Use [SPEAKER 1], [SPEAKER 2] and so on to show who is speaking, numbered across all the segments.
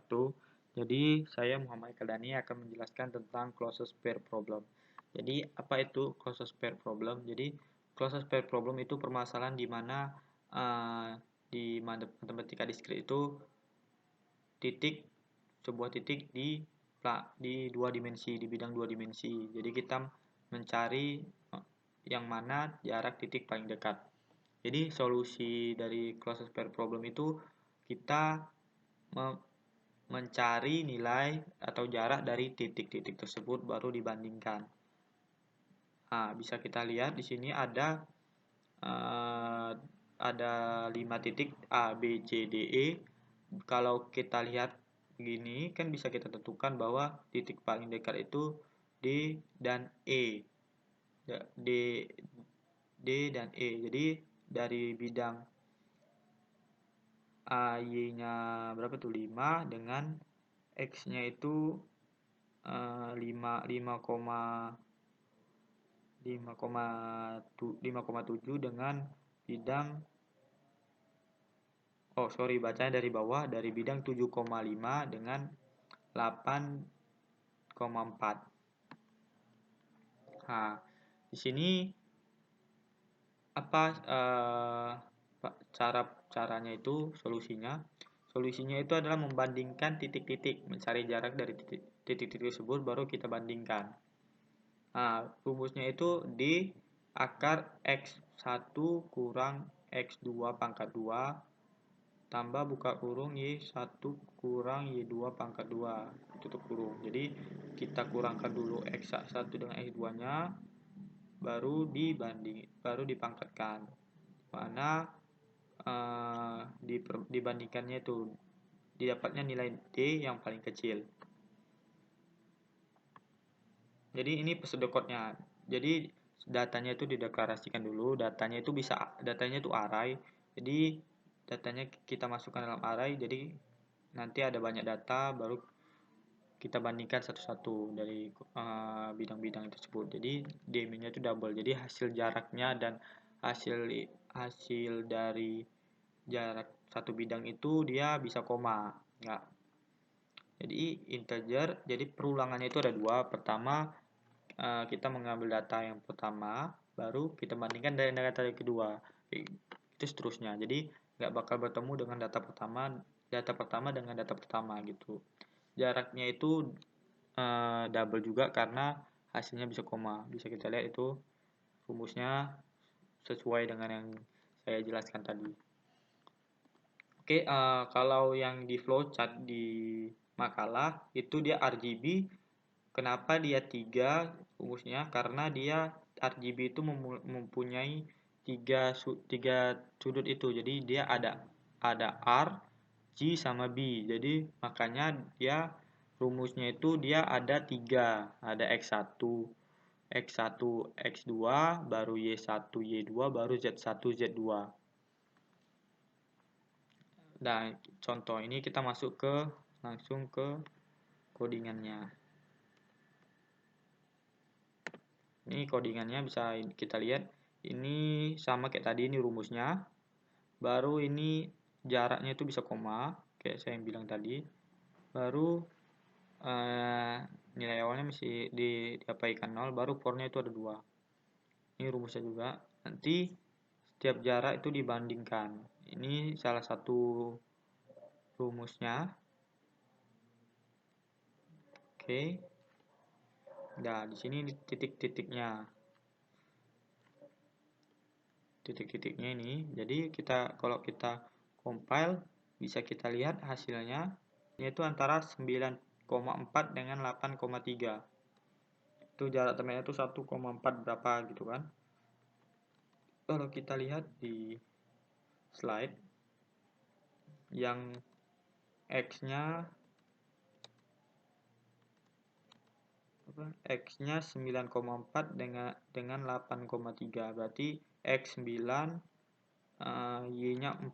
[SPEAKER 1] wabarakatuh. Jadi, saya Muhammad Kaldani akan menjelaskan tentang closest pair problem. Jadi, apa itu closest pair problem? Jadi, closest pair problem itu permasalahan di mana di matematika diskrit itu sebuah titik di dua dimensi, di bidang dua dimensi. Jadi, kita mencari yang mana jarak titik paling dekat. Jadi solusi dari closest pair problem itu kita mencari nilai atau jarak dari titik-titik tersebut baru dibandingkan. Nah, bisa kita lihat di sini ada 5 titik A, B, C, D, E. Kalau kita lihat begini kan bisa kita tentukan bahwa titik paling dekat itu D dan E. D, D dan E. Jadi dari bidang Y-nya berapa tuh? 5 dengan X-nya itu 5,7 dengan bidang bacanya dari bawah, dari bidang 7,5 dengan 8,4. Nah, di sini apa caranya itu solusinya itu adalah membandingkan titik-titik, mencari jarak dari titik-titik tersebut baru kita bandingkan. Nah, rumusnya itu D akar X1 kurang X2 pangkat 2 tambah buka kurung Y1 kurang Y2 pangkat 2 tutup kurung. Jadi kita kurangkan dulu X1 dengan X2-nya baru dipangkatkan. Mana dibandingkannya itu didapatnya nilai D yang paling kecil. Jadi ini pseudocode-nya. Jadi datanya itu dideklarasikan dulu, datanya itu array. Jadi datanya kita masukkan dalam array, jadi nanti ada banyak data baru kita bandingkan satu-satu dari bidang-bidang tersebut. Jadi DMI-nya itu double. Jadi hasil jaraknya dan hasil dari jarak satu bidang itu dia bisa koma. Enggak. Jadi integer, jadi perulangannya itu ada dua. Pertama kita mengambil data yang pertama, baru kita bandingkan dengan data yang kedua. Itu seterusnya. Jadi nggak bakal bertemu dengan data pertama dengan data pertama gitu. Jaraknya itu double juga karena hasilnya bisa koma. Bisa kita lihat itu rumusnya sesuai dengan yang saya jelaskan tadi. Oke, kalau yang di flowchart di makalah itu dia RGB. Kenapa dia 3 rumusnya? Karena dia RGB itu mempunyai tiga sudut itu. Jadi dia ada R, G sama B. Jadi makanya dia rumusnya itu dia ada 3. Ada X1, X2, baru Y1, Y2, baru Z1, Z2. Nah, contoh ini kita langsung ke codingannya. Ini codingannya bisa kita lihat. Ini sama kayak tadi, ini rumusnya. Baru ini jaraknya itu bisa koma, kayak saya yang bilang tadi. Baru nilai awalnya mesti diapaikan 0, baru for-nya itu ada 2. Ini rumusnya juga. Nanti setiap jarak itu dibandingkan. Ini salah satu rumusnya. Oke. Nah, di sini titik-titiknya. Titik-titiknya ini. Jadi kalau kita compile bisa kita lihat hasilnya yaitu antara 9,4 dengan 8,3. Itu jarak temannya itu 1,4 berapa gitu kan. Kalau kita lihat di slide yang X-nya 9,4 dengan 8,3, berarti X9 Y-nya 4.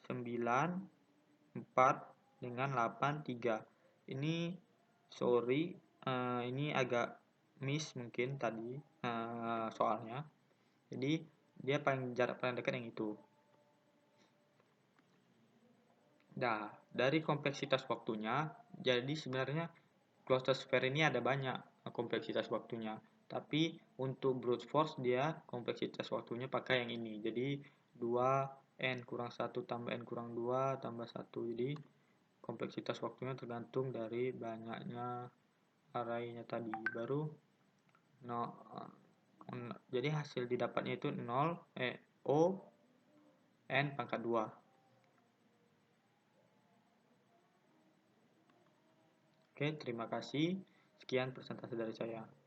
[SPEAKER 1] 9, 4 dengan 8, 3. Ini ini agak miss mungkin tadi soalnya. Jadi dia jarak paling dekat yang itu. Nah, dari kompleksitas waktunya, jadi sebenarnya cluster sphere ini ada banyak kompleksitas waktunya. Tapi untuk brute force dia kompleksitas waktunya pakai yang ini. Jadi 2 n kurang 1 tambah n kurang 2 tambah 1. Jadi kompleksitas waktunya tergantung dari banyaknya arraynya tadi. Baru no, jadi hasil didapatnya itu 0 O n pangkat 2. Oke, terima kasih. Sekian presentasi dari saya.